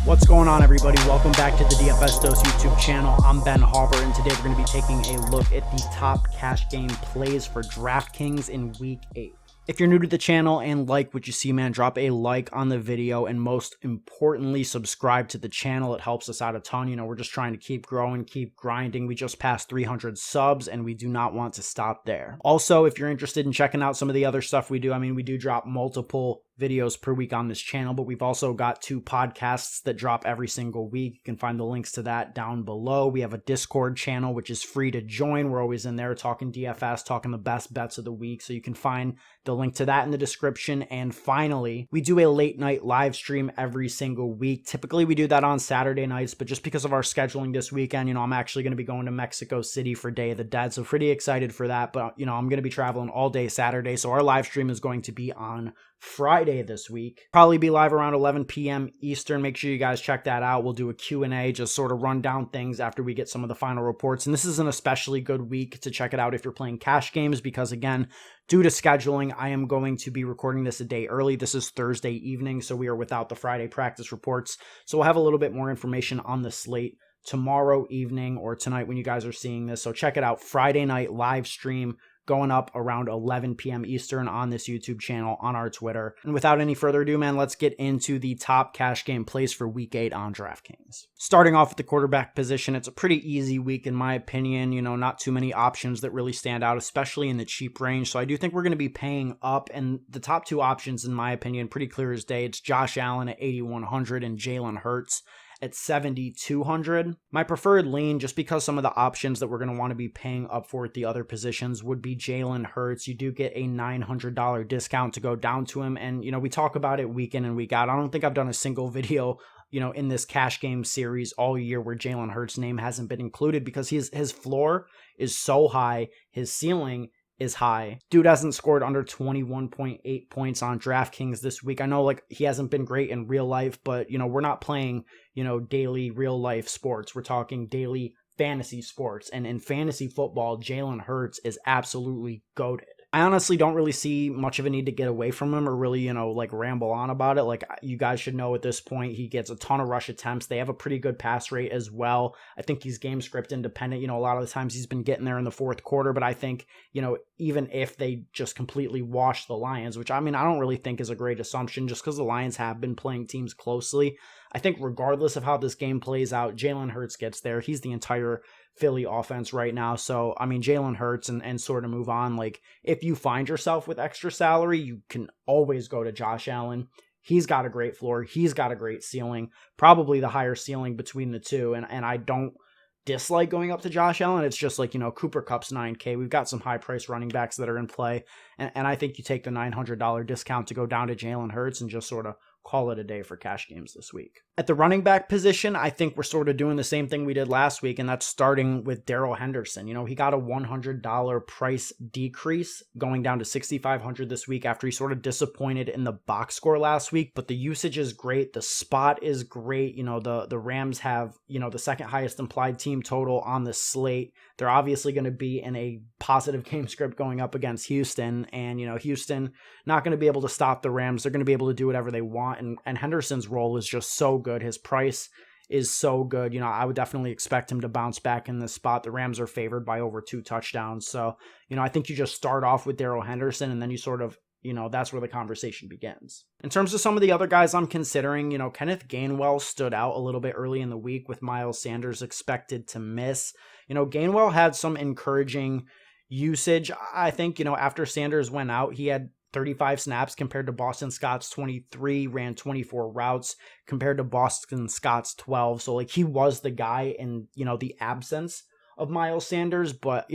What's going on, everybody? Welcome back to the DFS Dose YouTube channel. I'm Ben Hauber, and today we're going to be taking a look at the top cash game plays for DraftKings in Week 8. If you're new to the channel and like what you see, man, drop a like on the video, and most importantly, subscribe to the channel. It helps us out a ton. You know, we're just trying to keep growing, keep grinding. We just passed 300 subs, and we do not want to stop there. Also, if you're interested in checking out some of the other stuff we do, we do drop multiple videos per week on this channel, but we've also got 2 podcasts that drop every single week. You can find the links to that down below. We have a Discord channel, which is free to join. We're always in there talking DFS, talking the best bets of the week. So you can find the link to that in the description. And finally, we do a late night live stream every single week. Typically we do that on Saturday nights, but just because of our scheduling this weekend, I'm actually going to be going to Mexico City for Day of the Dead. So pretty excited for that. But, I'm going to be traveling all day Saturday. So our live stream is going to be on Friday this week. Probably be live around 11 p.m. Eastern. Make sure you guys check that out. We'll do a Q&A, just sort of run down things after we get some of the final reports. And this is an especially good week to check it out if you're playing cash games, because again, due to scheduling, I am going to be recording this a day early. This is Thursday evening, so we are without the Friday practice reports. So we'll have a little bit more information on the slate tomorrow evening or tonight when you guys are seeing this. So check it out. Friday night live stream going up around 11 p.m. Eastern on this YouTube channel, on our Twitter. And without any further ado, man, let's get into the top cash game plays for Week 8 on DraftKings. Starting off with the quarterback position, it's a pretty easy week in my opinion. Not too many options that really stand out, especially in the cheap range. So I do think we're going to be paying up, and the top 2 options, in my opinion, pretty clear as day. It's Josh Allen at 8,100 and Jalen Hurts at 7,200. My preferred lean, just because some of the options that we're going to want to be paying up for at the other positions, would be Jalen Hurts. You do get a $900 discount to go down to him. And, we talk about it week in and week out. I don't think I've done a single video, in this cash game series all year where Jalen Hurts' name hasn't been included, because his floor is so high. His ceiling is high. Dude hasn't scored under 21.8 points on DraftKings this week. I know he hasn't been great in real life, but we're not playing, daily real life sports. We're talking daily fantasy sports. And in fantasy football, Jalen Hurts is absolutely goated. I honestly don't really see much of a need to get away from him or really, ramble on about it. You guys should know at this point, he gets a ton of rush attempts. They have a pretty good pass rate as well. I think he's game script independent. A lot of the times he's been getting there in the fourth quarter, but I think, even if they just completely wash the Lions, which I don't really think is a great assumption just because the Lions have been playing teams closely. I think regardless of how this game plays out, Jalen Hurts gets there. He's the entire Philly offense right now. So, Jalen Hurts and sort of move on. If you find yourself with extra salary, you can always go to Josh Allen. He's got a great floor. He's got a great ceiling, probably the higher ceiling between the two. And I don't dislike going up to Josh Allen. It's just Cooper Kupp's $9K. We've got some high price running backs that are in play. And I think you take the $900 discount to go down to Jalen Hurts and just sort of call it a day for cash games this week. At the running back position, I think we're sort of doing the same thing we did last week, and that's starting with Darrell Henderson. He got a $100 price decrease going down to $6,500 this week after he sort of disappointed in the box score last week, but the usage is great. The spot is great. The Rams have, the second highest implied team total on the slate. They're obviously going to be in a positive game script going up against Houston, and, Houston not going to be able to stop the Rams. They're going to be able to do whatever they want. And Henderson's role is just so good. His price is so good. I would definitely expect him to bounce back in this spot. The Rams are favored by over 2 touchdowns. So, I think you just start off with Darrell Henderson, and then you sort of, that's where the conversation begins. In terms of some of the other guys I'm considering, Kenneth Gainwell stood out a little bit early in the week with Miles Sanders expected to miss. Gainwell had some encouraging usage. I think, after Sanders went out, he had 35 snaps compared to Boston Scott's 23, ran 24 routes compared to Boston Scott's 12. So he was the guy in, the absence of Miles Sanders. But,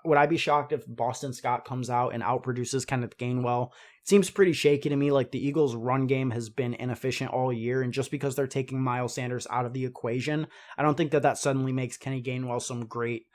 would I be shocked if Boston Scott comes out and outproduces Kenneth Gainwell? It seems pretty shaky to me. The Eagles' run game has been inefficient all year. And just because they're taking Miles Sanders out of the equation, I don't think that suddenly makes Kenny Gainwell some great,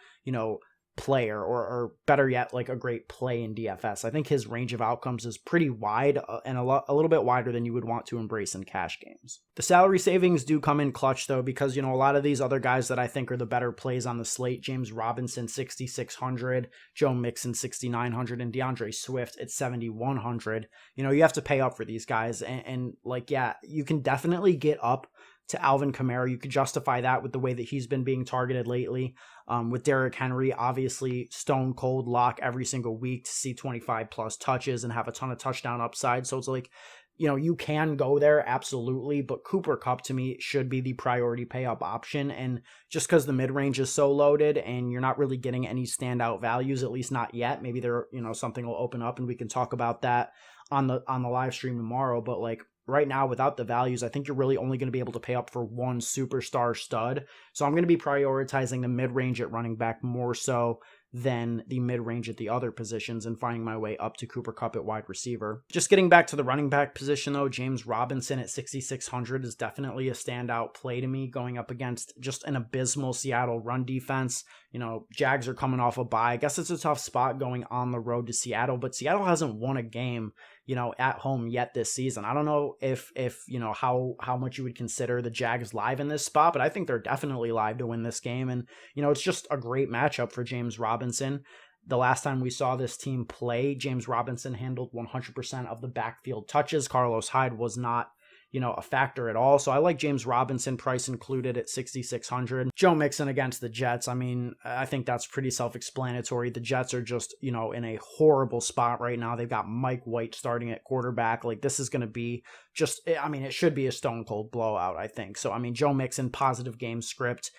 player or better yet, a great play in DFS. I think his range of outcomes is pretty wide and a little bit wider than you would want to embrace in cash games. The salary savings do come in clutch though, because, a lot of these other guys that I think are the better plays on the slate, James Robinson, 6,600, Joe Mixon, 6,900, and DeAndre Swift at 7,100. You have to pay up for these guys. And yeah, you can definitely get up to Alvin Kamara. You could justify that with the way that he's been being targeted lately. With Derrick Henry, obviously stone cold lock every single week to see 25 plus touches and have a ton of touchdown upside. So it's like, you can go there, absolutely, but Cooper Kupp to me should be the priority pay up option. And just because the mid-range is so loaded and you're not really getting any standout values, at least not yet, maybe there, something will open up and we can talk about that on the live stream tomorrow. But like right now, without the values, I think you're really only going to be able to pay up for one superstar stud. So I'm going to be prioritizing the mid-range at running back more so than the mid-range at the other positions and finding my way up to Cooper Kupp at wide receiver. Just getting back to the running back position though, James Robinson at 6,600 is definitely a standout play to me going up against just an abysmal Seattle run defense. Jags are coming off a bye. I guess it's a tough spot going on the road to Seattle, but Seattle hasn't won a game at home yet this season. I don't know if how much you would consider the Jags live in this spot, but I think they're definitely live to win this game. And, it's just a great matchup for James Robinson. The last time we saw this team play, James Robinson handled 100% of the backfield touches. Carlos Hyde was not a factor at all. So I like James Robinson, price included at 6,600. Joe Mixon against the Jets. I mean, I think that's pretty self-explanatory. The Jets are just, in a horrible spot right now. They've got Mike White starting at quarterback. Like this is going to be just, it should be a stone cold blowout, I think. So, Joe Mixon, positive game script.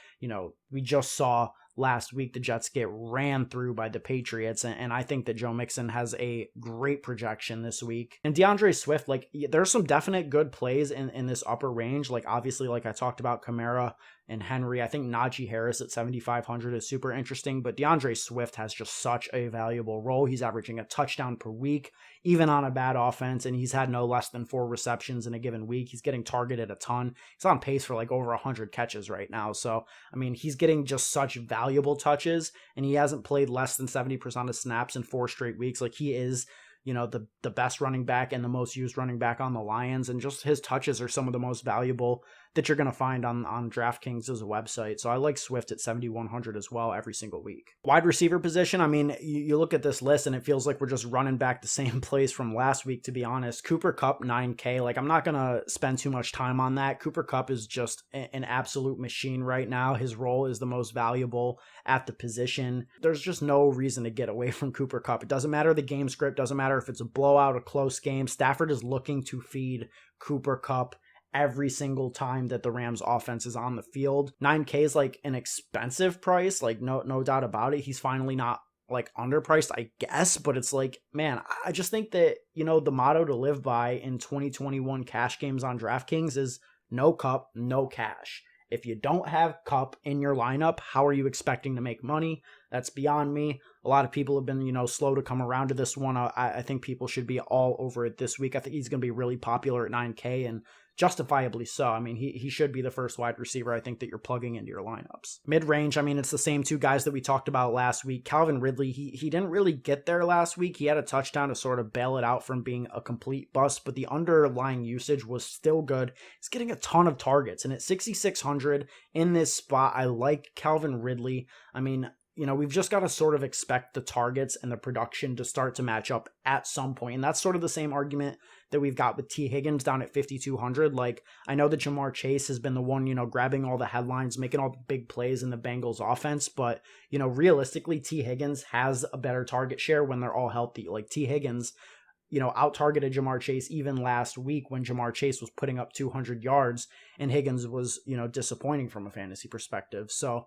We just saw last week the Jets get ran through by the Patriots, and I think that Joe Mixon has a great projection this week. And DeAndre Swift, like there's some definite good plays in this upper range. Like obviously, like I talked about Kamara and Henry. I think Najee Harris at 7,500 is super interesting, but DeAndre Swift has just such a valuable role. He's averaging a touchdown per week, even on a bad offense, and he's had no less than 4 receptions in a given week. He's getting targeted a ton. He's on pace for like over 100 catches right now. So, he's getting just such valuable touches, and he hasn't played less than 70% of snaps in 4 straight weeks. Like he is the best running back and the most used running back on the Lions, and just his touches are some of the most valuable that you're going to find on DraftKings as a website. So I like Swift at 7,100 as well every single week. Wide receiver position, you look at this list and it feels like we're just running back the same plays from last week, to be honest. Cooper Kupp, 9K. Like I'm not going to spend too much time on that. Cooper Kupp is just an absolute machine right now. His role is the most valuable at the position. There's just no reason to get away from Cooper Kupp. It doesn't matter the game script, doesn't matter if it's a blowout, a close game. Stafford is looking to feed Cooper Kupp every single time that the Rams offense is on the field. 9K is like an expensive price, like no doubt about it. He's finally not like underpriced, I guess, but it's like, man, I just think that, the motto to live by in 2021 cash games on DraftKings is no Kupp, no cash. If you don't have Kupp in your lineup, how are you expecting to make money? That's beyond me. A lot of people have been, slow to come around to this one. I think people should be all over it this week. I think he's going to be really popular at 9K, and justifiably so. He should be the first wide receiver I think that you're plugging into your lineups. Mid-range, it's the same 2 guys that we talked about last week. Calvin Ridley, he didn't really get there last week. He had a touchdown to sort of bail it out from being a complete bust, but the underlying usage was still good. He's getting a ton of targets, and at 6,600 in this spot, I like Calvin Ridley. We've just got to sort of expect the targets and the production to start to match up at some point. And that's sort of the same argument that we've got with T. Higgins down at 5,200. Like, I know that Jamar Chase has been the one, grabbing all the headlines, making all the big plays in the Bengals offense. But, realistically, T. Higgins has a better target share when they're all healthy. Like, T. Higgins, out-targeted Jamar Chase even last week when Jamar Chase was putting up 200 yards and Higgins was, disappointing from a fantasy perspective. So,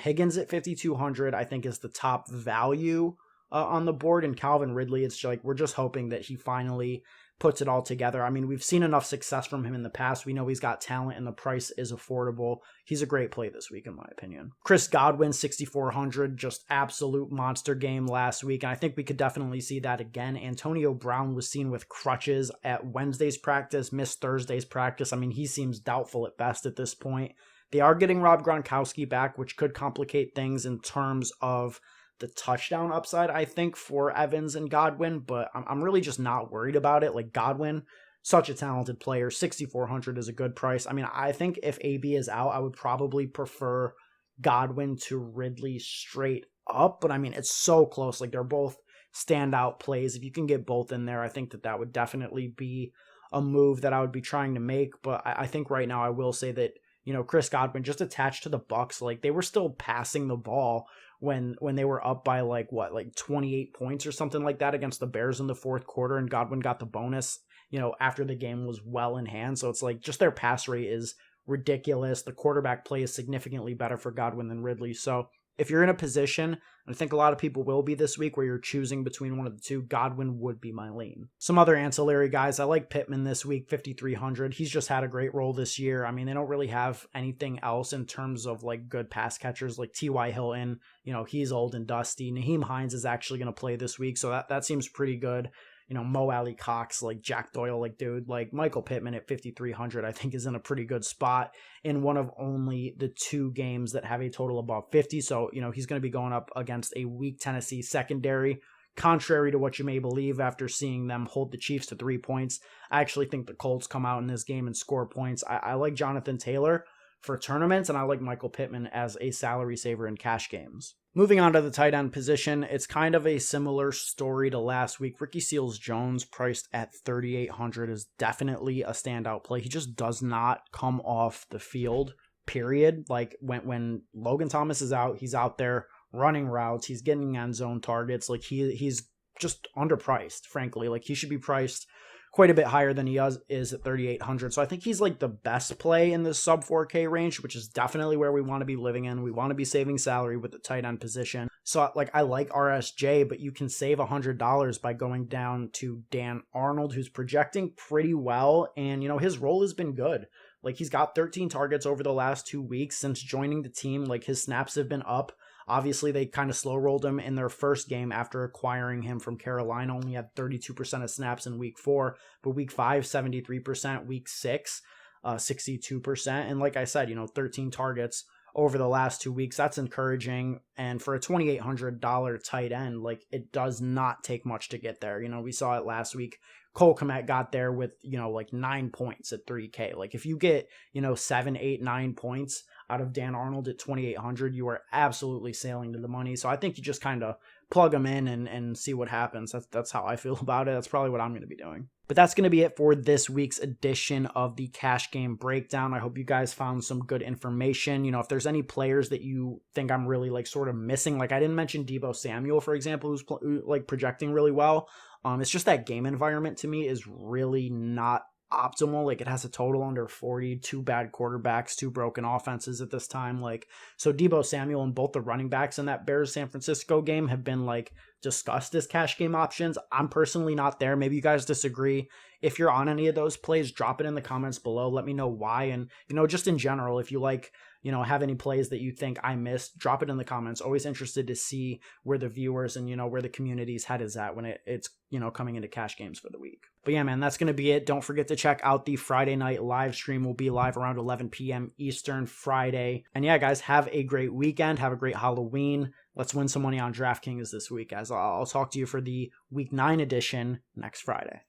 Higgins at 5,200, I think, is the top value on the board. And Calvin Ridley, it's like we're just hoping that he finally puts it all together. We've seen enough success from him in the past. We know he's got talent and the price is affordable. He's a great play this week, in my opinion. Chris Godwin, 6,400, just absolute monster game last week. And I think we could definitely see that again. Antonio Brown was seen with crutches at Wednesday's practice, missed Thursday's practice. He seems doubtful at best at this point. They are getting Rob Gronkowski back, which could complicate things in terms of the touchdown upside, I think, for Evans and Godwin, but I'm really just not worried about it. Like Godwin, such a talented player, 6,400 is a good price. I think if AB is out, I would probably prefer Godwin to Ridley straight up, but it's so close. Like they're both standout plays. If you can get both in there, I think that would definitely be a move that I would be trying to make, but I think right now I will say that, you know, Chris Godwin just attached to the Bucks, like they were still passing the ball when they were up by like 28 points or something like that against the Bears in the fourth quarter, and Godwin got the bonus, you know, after the game was well in hand. So it's like just their pass rate is ridiculous. The quarterback play is significantly better for Godwin than Ridley. So if you're in a position, and I think a lot of people will be this week, where you're choosing between one of the two, Godwin would be my lean. Some other ancillary guys, I like Pittman this week, 5,300. He's just had a great role this year. I mean, they don't really have anything else in terms of like good pass catchers, like T.Y. Hilton. You know, he's old and dusty. Nyheim Hines is actually going to play this week, so that seems pretty good. You know, Mo Alley Cox, like Jack Doyle, like dude, like Michael Pittman at 5,300, I think is in a pretty good spot in one of only the 2 games that have a total above 50. So, you know, he's going to be going up against a weak Tennessee secondary. Contrary to what you may believe after seeing them hold the Chiefs to 3 points, I actually think the Colts come out in this game and score points. I like Jonathan Taylor for tournaments, and I like Michael Pittman as a salary saver in cash games. Moving on to the tight end position, it's kind of a similar story to last week. Ricky Seals-Jones, priced at 3,800, is definitely a standout play. He just does not come off the field, period. Like when Logan Thomas is out, he's out there running routes, he's getting end zone targets. Like he's just underpriced, frankly. Like he should be priced quite a bit higher than he is at 3,800. So I think he's like the best play in the sub 4K range, which is definitely where we want to be living in. We want to be saving salary with the tight end position. So like I like RSJ, but you can save $100 by going down to Dan Arnold, who's projecting pretty well. And, you know, his role has been good. Like he's got 13 targets over the last 2 weeks since joining the team. Like his snaps have been up. Obviously, they kind of slow rolled him in their first game after acquiring him from Carolina. Only had 32% of snaps in week 4, but week 5, 73%, week 6, 62%. And like I said, you know, 13 targets over the last 2 weeks. That's encouraging. And for a $2,800 tight end, like it does not take much to get there. You know, we saw it last week. Cole Kmet got there with, you know, like 9 points at 3K. Like if you get, you know, 7, 8, 9 points out of Dan Arnold at 2,800, you are absolutely sailing to the money. So I think you just kind of plug them in and see what happens. That's how I feel about it. That's probably what I'm going to be doing. But that's going to be it for this week's edition of the Cash Game Breakdown. I hope you guys found some good information. You know, if there's any players that you think I'm really like sort of missing, like I didn't mention Deebo Samuel, for example, who's like projecting really well. It's just that game environment to me is really not optimal. Like it has a total under 40, 2 bad quarterbacks, 2 broken offenses at this time. Like, so Deebo Samuel and both the running backs in that Bears San Francisco game have been like discussed as cash game options. I'm personally not there. Maybe you guys disagree. If you're on any of those plays, drop it in the comments below. Let me know why. And, you know, just in general, if you like, you know, have any plays that you think I missed, drop it in the comments. Always interested to see where the viewers and, you know, where the community's head is at when it's, you know, coming into cash games for the week. But yeah, man, that's going to be it. Don't forget to check out the Friday night live stream. We'll be live around 11 p.m. Eastern Friday. And yeah, guys, have a great weekend. Have a great Halloween. Let's win some money on DraftKings this week, guys. I'll talk to you for the Week 9 edition next Friday.